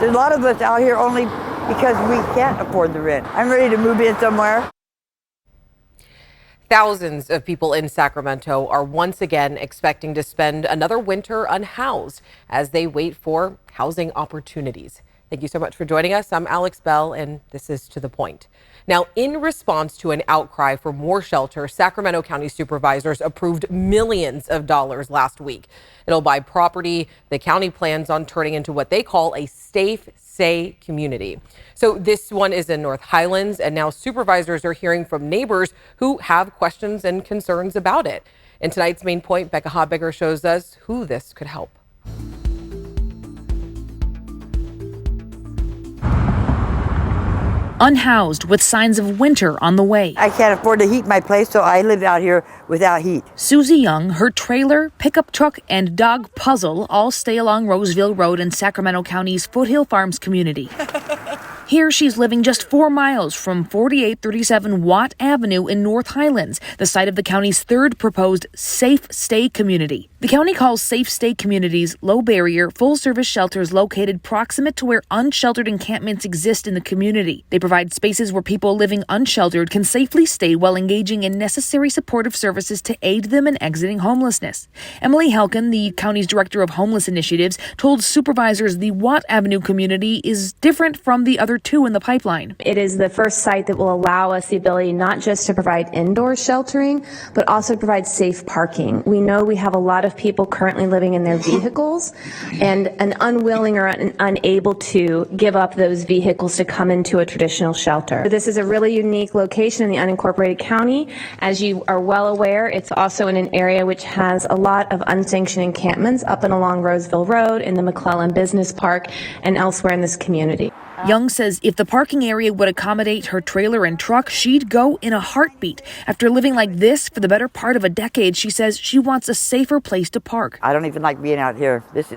There's a lot of us out here only because we can't afford the rent. I'm ready to move in somewhere. Thousands of people in Sacramento are once again expecting to spend another winter unhoused as they wait for housing opportunities. Thank you so much for joining us. I'm Alex Bell, and this is To the Point. Now, in response to an outcry for more shelter, Sacramento County supervisors approved millions of dollars last week. It'll buy property the county plans on turning into what they call a safe stay community. So this one is in North Highlands, and now supervisors are hearing from neighbors who have questions and concerns about it. In tonight's Main Point, Becca Hobbecker shows us who this could help. Unhoused with signs of winter on the way. I can't afford to heat my place, so I live out here without heat. Susie Young, her trailer, pickup truck, and dog Puzzle all stay along Roseville Road in Sacramento County's Foothill Farms community. Here she's living just 4 miles from 4837 Watt Avenue in North Highlands, the site of the county's third proposed safe stay community. The county calls safe stay communities low-barrier, full-service shelters located proximate to where unsheltered encampments exist in the community. They provide spaces where people living unsheltered can safely stay while engaging in necessary supportive services to aid them in exiting homelessness. Emily Helkin, the county's director of homeless initiatives, told supervisors the Watt Avenue community is different from the other two in the pipeline. It is the first site that will allow us the ability not just to provide indoor sheltering, but also to provide safe parking. We know we have a lot of people currently living in their vehicles and unwilling or unable to give up those vehicles to come into a traditional shelter. This is a really unique location in the unincorporated county. As you are well aware, it's also in an area which has a lot of unsanctioned encampments up and along Roseville Road, in the McClellan Business Park, and elsewhere in this community. Young says if the parking area would accommodate her trailer and truck, she'd go in a heartbeat. After living like this for the better part of a decade, she says she wants a safer place to park. I don't even like being out here. This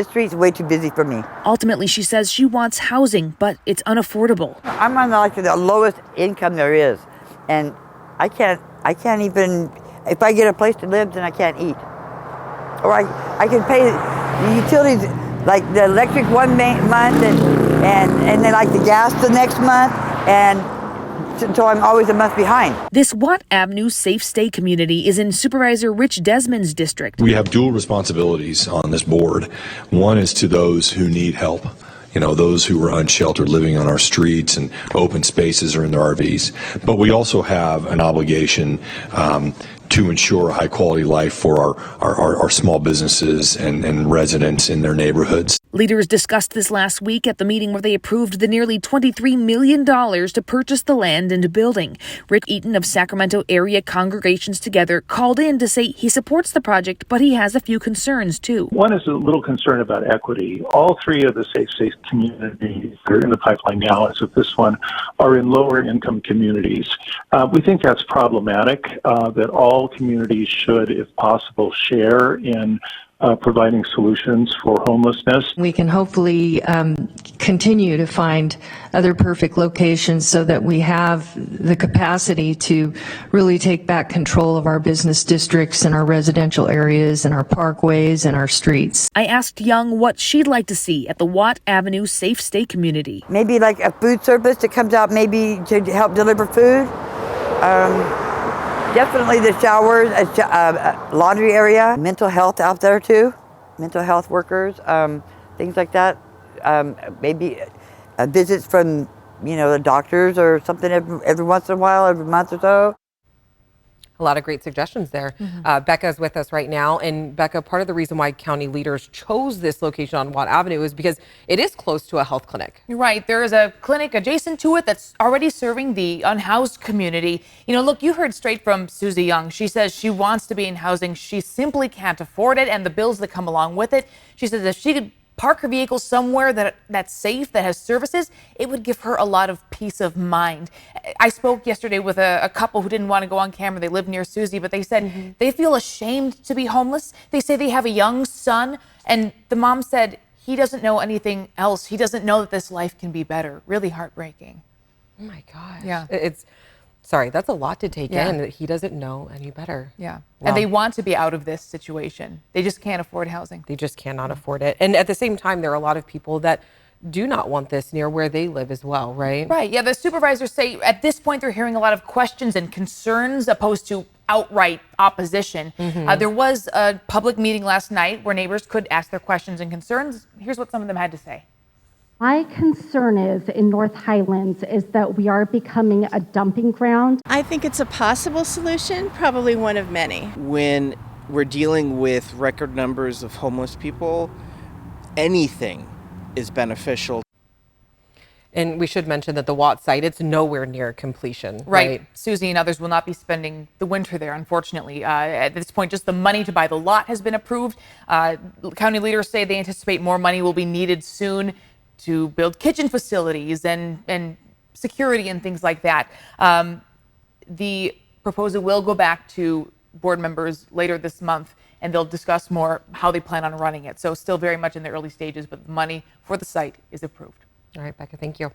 street's way too busy for me. Ultimately, she says she wants housing, but it's unaffordable. I'm on the lowest income there is, and I can't even, if I get a place to live, then I can't eat. Or I can pay the utilities, like the electric one month and then like the gas the next month, and so I'm always a month behind. This Watt Avenue Safe Stay community is in Supervisor Rich Desmond's district. We have dual responsibilities on this board. One is to those who need help. You know, those who are unsheltered living on our streets and open spaces or in their RVs. But we also have an obligation to ensure a high quality life for our small businesses and residents in their neighborhoods. Leaders discussed this last week at the meeting where they approved the nearly $23 million to purchase the land and building. Rick Eaton of Sacramento Area Congregations Together called in to say he supports the project, but he has a few concerns too. One is a little concern about equity. All three of the safe communities that are in the pipeline now, as of this one, are in lower income communities. We think that's problematic, that all communities should, if possible, share in providing solutions for homelessness. We can hopefully continue to find other perfect locations so that we have the capacity to really take back control of our business districts and our residential areas and our parkways and our streets. I asked Young what she'd like to see at the Watt Avenue Safe Stay community. Maybe like a food service that comes out maybe to help deliver food. Definitely the showers, laundry area, mental health out there too, mental health workers, things like that. Maybe visits from, the doctors or something every once in a while, every month or so. A lot of great suggestions there. Becca's with us right now. And Becca, part of the reason why county leaders chose this location on Watt Avenue is because it is close to a health clinic. You're right. There is a clinic adjacent to it that's already serving the unhoused community. Look, you heard straight from Susie Young. She says she wants to be in housing. She simply can't afford it and the bills that come along with it. She says if she could park her vehicle somewhere that's safe, that has services, it would give her a lot of peace of mind. I spoke yesterday with a couple who didn't want to go on camera. They live near Susie, but they said they feel ashamed to be homeless. They say they have a young son, and the mom said he doesn't know anything else. He doesn't know that this life can be better. Really heartbreaking. Oh my gosh. Yeah. Sorry, that's a lot to take Yeah. in that he doesn't know any better. Yeah. Wow. And they want to be out of this situation. They just can't afford housing. They just cannot afford it. And at the same time, there are a lot of people that do not want this near where they live as well, right? Right. Yeah. The supervisors say at this point they're hearing a lot of questions and concerns opposed to outright opposition. There was a public meeting last night where neighbors could ask their questions and concerns. Here's what some of them had to say. My concern is in North Highlands is that we are becoming a dumping ground. I think it's a possible solution, probably one of many. When we're dealing with record numbers of homeless people, anything is beneficial. And we should mention that the Watt site, it's nowhere near completion. Right. Susie and others will not be spending the winter there, unfortunately. At this point, just the money to buy the lot has been approved. County leaders say they anticipate more money will be needed soon to build kitchen facilities and security and things like that. The proposal will go back to board members later this month, and they'll discuss more how they plan on running it. So still very much in the early stages, but the money for the site is approved. All right, Becca, thank you.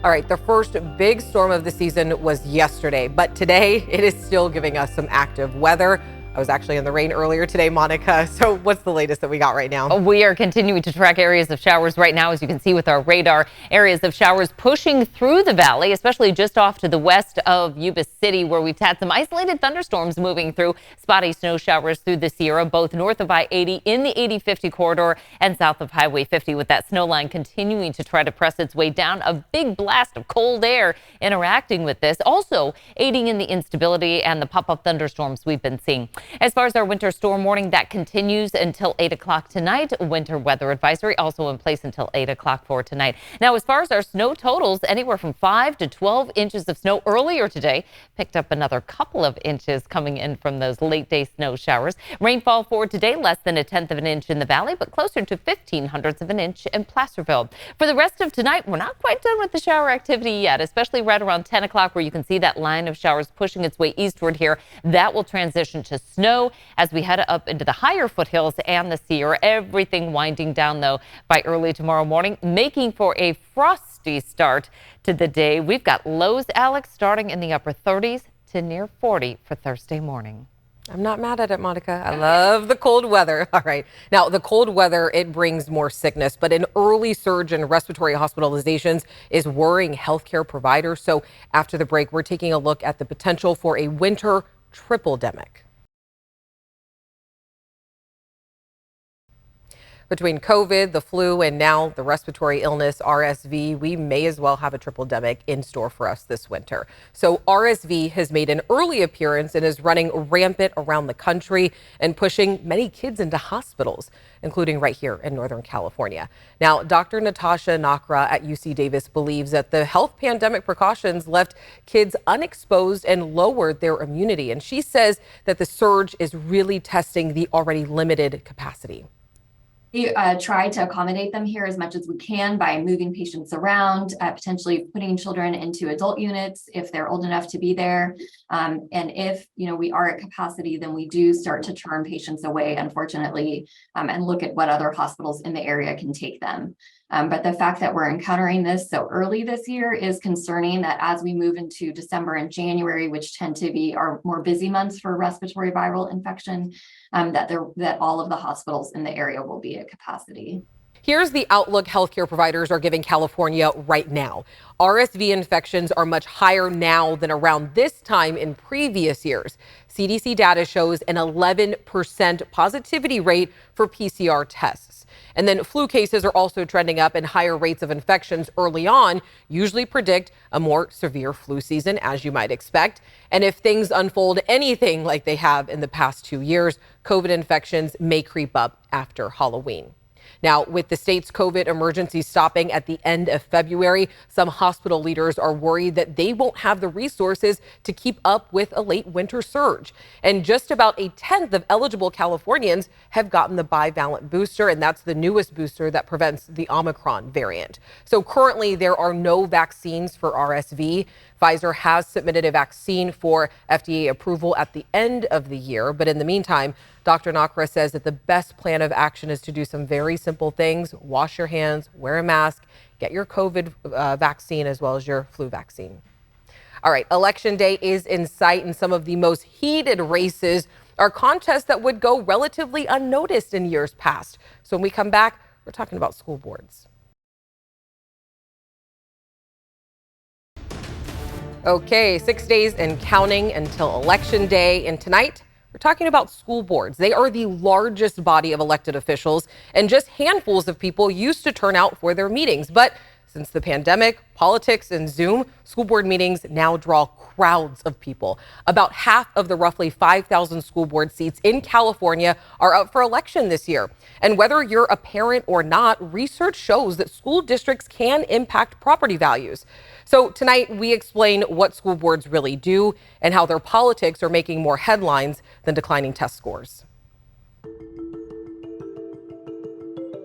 All right, the first big storm of the season was yesterday, but today it is still giving us some active weather. I was actually in the rain earlier today, Monica. So what's the latest that we got right now? We are continuing to track areas of showers right now, as you can see with our radar. Areas of showers pushing through the valley, especially just off to the west of Yuba City, where we've had some isolated thunderstorms moving through. Spotty snow showers through the Sierra, both north of I-80 in the 80-50 corridor and south of Highway 50, with that snow line continuing to try to press its way down. A big blast of cold air interacting with this, also aiding in the instability and the pop-up thunderstorms we've been seeing. As far as our winter storm warning, that continues until 8 o'clock tonight. Winter weather advisory also in place until 8 o'clock for tonight. Now, as far as our snow totals, anywhere from 5 to 12 inches of snow earlier today. Picked up another couple of inches coming in from those late day snow showers. Rainfall for today, less than 1/10 of an inch in the valley, but closer to 0.15 of an inch in Placerville. For the rest of tonight, we're not quite done with the shower activity yet, especially right around 10 o'clock, where you can see that line of showers pushing its way eastward here. That will transition to snow as we head up into the higher foothills and the Sierra. Everything winding down, though, by early tomorrow morning, making for a frosty start to the day. We've got lows, Alex, starting in the upper 30s to near 40 for Thursday morning. I'm not mad at it, Monica. I love the cold weather. All right. Now, the cold weather, it brings more sickness, but an early surge in respiratory hospitalizations is worrying healthcare providers. So after the break, we're taking a look at the potential for a winter triple-demic. Between COVID, the flu, and now the respiratory illness, RSV, we may as well have a triple-demic in store for us this winter. So RSV has made an early appearance and is running rampant around the country and pushing many kids into hospitals, including right here in Northern California. Now, Dr. Natasha Nakra at UC Davis believes that the health pandemic precautions left kids unexposed and lowered their immunity. And she says that the surge is really testing the already limited capacity. We try to accommodate them here as much as we can by moving patients around, potentially putting children into adult units if they're old enough to be there. And if, we are at capacity, then we do start to turn patients away, unfortunately, and look at what other hospitals in the area can take them. But the fact that we're encountering this so early this year is concerning, that as we move into December and January, which tend to be our more busy months for respiratory viral infection, that all of the hospitals in the area will be at capacity. Here's the outlook healthcare providers are giving California right now. RSV infections are much higher now than around this time in previous years. CDC data shows an 11% positivity rate for PCR tests. And then flu cases are also trending up, and higher rates of infections early on usually predict a more severe flu season, as you might expect. And if things unfold anything like they have in the past 2 years, COVID infections may creep up after Halloween. Now, with the state's COVID emergency stopping at the end of February, some hospital leaders are worried that they won't have the resources to keep up with a late winter surge. And just about 1/10 of eligible Californians have gotten the bivalent booster, and that's the newest booster that prevents the Omicron variant. So currently, there are no vaccines for RSV. Pfizer has submitted a vaccine for FDA approval at the end of the year. But in the meantime, Dr. Nakra says that the best plan of action is to do some very simple things. Wash your hands, wear a mask, get your COVID vaccine as well as your flu vaccine. All right, Election Day is in sight, and some of the most heated races are contests that would go relatively unnoticed in years past. So when we come back, we're talking about school boards. Okay, 6 days and counting until Election Day. And tonight, we're talking about school boards. They are the largest body of elected officials, and just handfuls of people used to turn out for their meetings. But since the pandemic, politics, and Zoom, school board meetings now draw crowds of people. About half of the roughly 5,000 school board seats in California are up for election this year. And whether you're a parent or not, research shows that school districts can impact property values. So tonight, we explain what school boards really do and how their politics are making more headlines than declining test scores.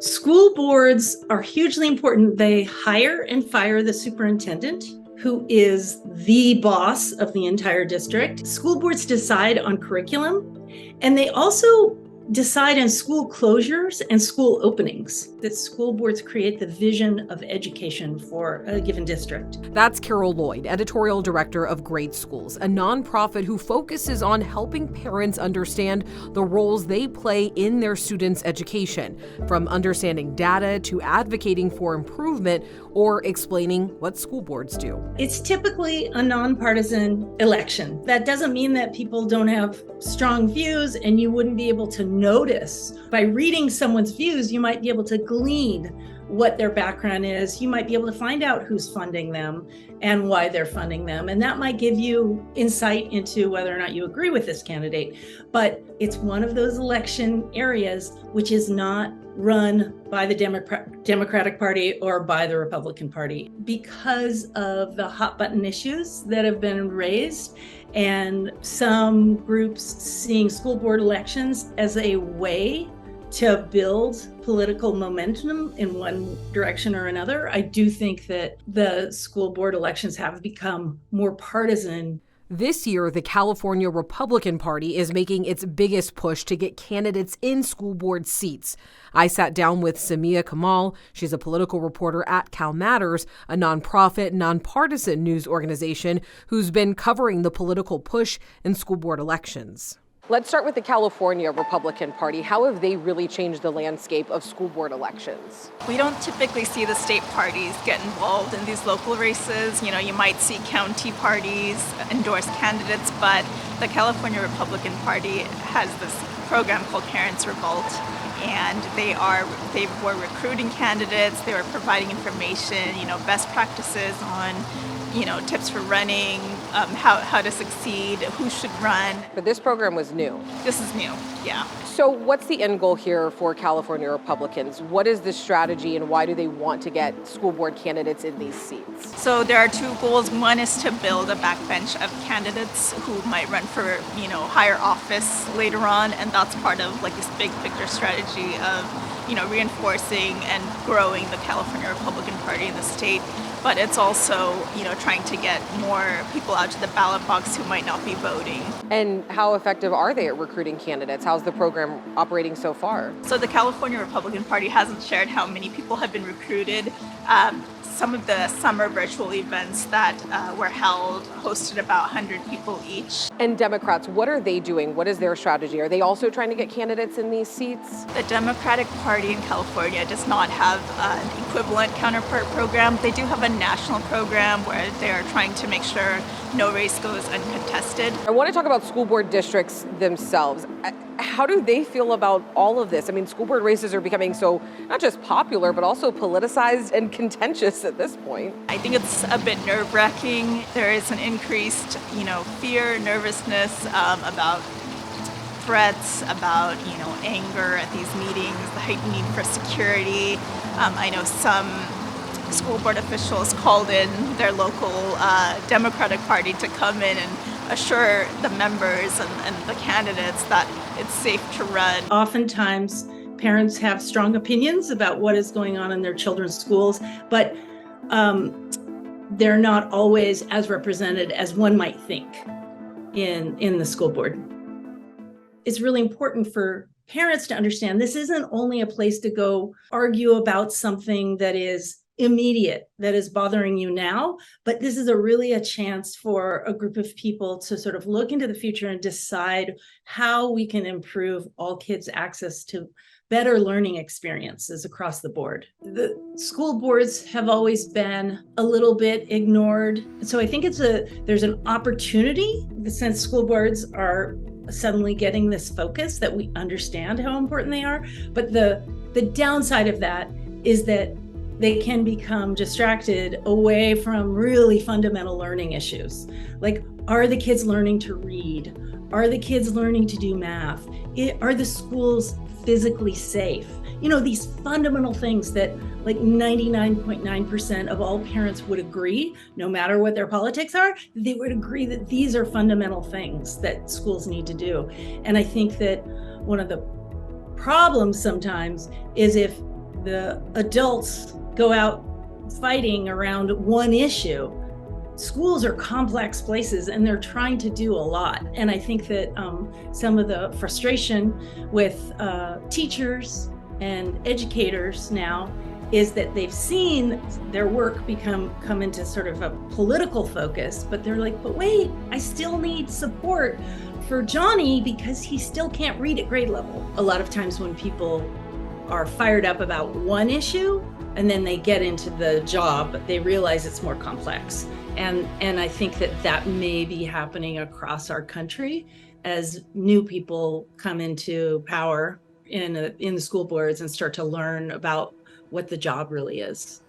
School boards are hugely important. They hire and fire the superintendent, who is the boss of the entire district. School boards decide on curriculum, and they also decide on school closures and school openings. That school boards create the vision of education for a given district. That's Carol Lloyd, editorial director of Great Schools, a nonprofit who focuses on helping parents understand the roles they play in their students' education, from understanding data to advocating for improvement or explaining what school boards do. It's typically a nonpartisan election. That doesn't mean that people don't have strong views, and you wouldn't be able to notice. By reading someone's views, you might be able to glean what their background is. You might be able to find out who's funding them and why they're funding them. And that might give you insight into whether or not you agree with this candidate. But it's one of those election areas which is not run by the Democratic Party or by the Republican Party because of the hot button issues that have been raised, and some groups seeing school board elections as a way to build political momentum in one direction or another. I do think that the school board elections have become more partisan. This year, the California Republican Party is making its biggest push to get candidates in school board seats. I sat down with Samia Kamal. She's a political reporter at Cal Matters, a nonprofit, nonpartisan news organization who's been covering the political push in school board elections. Let's start with the California Republican Party. How have they really changed the landscape of school board elections? We don't typically see the state parties get involved in these local races. You know, you might see county parties endorse candidates, but the California Republican Party has this program called Parents Revolt, and they were recruiting candidates, they were providing information, best practices on tips for running, how to succeed, who should run. But this program was new. This is new, yeah. So what's the end goal here for California Republicans? What is the strategy, and why do they want to get school board candidates in these seats? So there are two goals. One is to build a backbench of candidates who might run for, higher office later on, and that's part of like this big picture strategy of, reinforcing and growing the California Republican Party in the state. But it's also, trying to get more people out to the ballot box who might not be voting. And how effective are they at recruiting candidates? How's the program operating so far? So the California Republican Party hasn't shared how many people have been recruited. Some of the summer virtual events that were held hosted about 100 people each. And Democrats, what are they doing? What is their strategy? Are they also trying to get candidates in these seats? The Democratic Party in California does not have an equivalent counterpart program. They do have a national program where they are trying to make sure no race goes uncontested. I want to talk about school board districts themselves. How do they feel about all of this? I mean, school board races are becoming so not just popular, but also politicized and contentious at this point. I think it's a bit nerve-wracking. There is an increased, fear, nervousness about threats, about, anger at these meetings, the heightened need for security. I know some school board officials called in their local Democratic Party to come in and assure the members and the candidates that it's safe to run. Oftentimes, parents have strong opinions about what is going on in their children's schools, but they're not always as represented as one might think in the school board. It's really important for parents to understand this isn't only a place to go argue about something that is immediate that is bothering you now, but this is really a chance for a group of people to sort of look into the future and decide how we can improve all kids' access to better learning experiences across the board. The school boards have always been a little bit ignored. So I think there's an opportunity, since school boards are suddenly getting this focus, that we understand how important they are. But the downside of that is that they can become distracted away from really fundamental learning issues. Like, are the kids learning to read? Are the kids learning to do math? Are the schools physically safe? You know, these fundamental things that like 99.9% of all parents would agree, no matter what their politics are, they would agree that these are fundamental things that schools need to do. And I think that one of the problems sometimes is if the adults go out fighting around one issue. Schools are complex places and they're trying to do a lot. And I think that some of the frustration with teachers and educators now is that they've seen their work come into sort of a political focus, but they're like, but wait, I still need support for Johnny because he still can't read at grade level. A lot of times when people are fired up about one issue and then they get into the job, they realize it's more complex. And I think that may be happening across our country as new people come into power in the school boards and start to learn about what the job really is.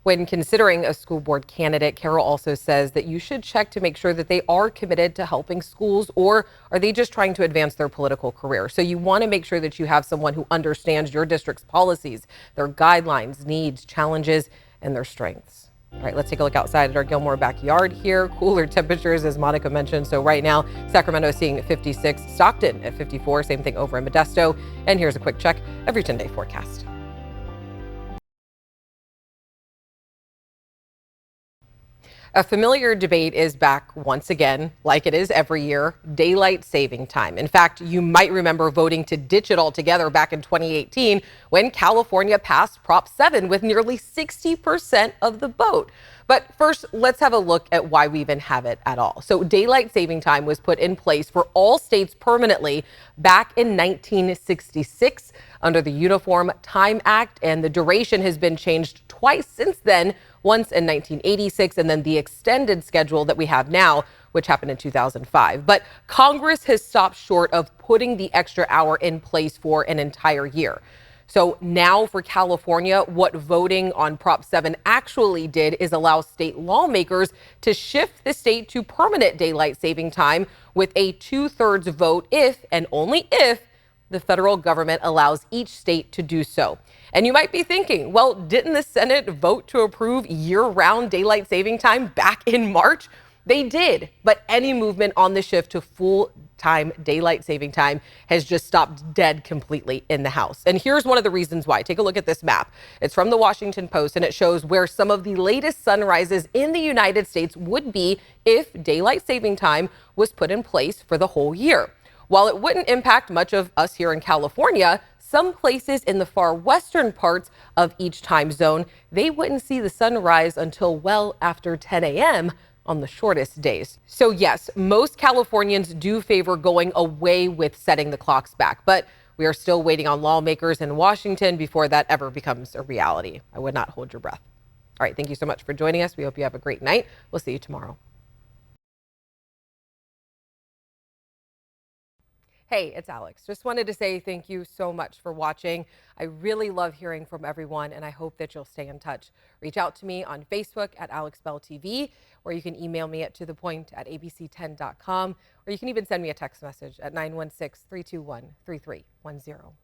When considering a school board candidate, Carol also says that you should check to make sure that they are committed to helping schools, or are they just trying to advance their political career? So you want to make sure that you have someone who understands your district's policies, their guidelines, needs, challenges, and their strengths. All right, let's take a look outside at our Gilmore backyard here. Cooler temperatures, as Monica mentioned. So right now, Sacramento is seeing 56, Stockton at 54, same thing over in Modesto. And here's a quick check of your 10-day forecast. A familiar debate is back once again, like it is every year, daylight saving time. In fact, you might remember voting to ditch it altogether back in 2018 when California passed Prop 7 with nearly 60% of the vote. But first, let's have a look at why we even have it at all. So daylight saving time was put in place for all states permanently back in 1966 under the Uniform Time Act, and the duration has been changed twice since then, once in 1986 and then the extended schedule that we have now, which happened in 2005. But Congress has stopped short of putting the extra hour in place for an entire year. So now for California, what voting on Prop 7 actually did is allow state lawmakers to shift the state to permanent daylight saving time with a 2/3 vote if and only if the federal government allows each state to do so. And you might be thinking, well, didn't the Senate vote to approve year-round daylight saving time back in March? They did, but any movement on the shift to full-time daylight saving time has just stopped dead completely in the House. And here's one of the reasons why. Take a look at this map. It's from the Washington Post, and it shows where some of the latest sunrises in the United States would be if daylight saving time was put in place for the whole year. While it wouldn't impact much of us here in California, some places in the far western parts of each time zone, they wouldn't see the sunrise until well after 10 a.m. on the shortest days. So yes, most Californians do favor going away with setting the clocks back, but we are still waiting on lawmakers in Washington before that ever becomes a reality. I would not hold your breath. All right, thank you so much for joining us. We hope you have a great night. We'll see you tomorrow. Hey, it's Alex. Just wanted to say thank you so much for watching. I really love hearing from everyone, and I hope that you'll stay in touch. Reach out to me on Facebook at AlexBellTV, or you can email me at tothepoint@abc10.com, or you can even send me a text message at 916-321-3310.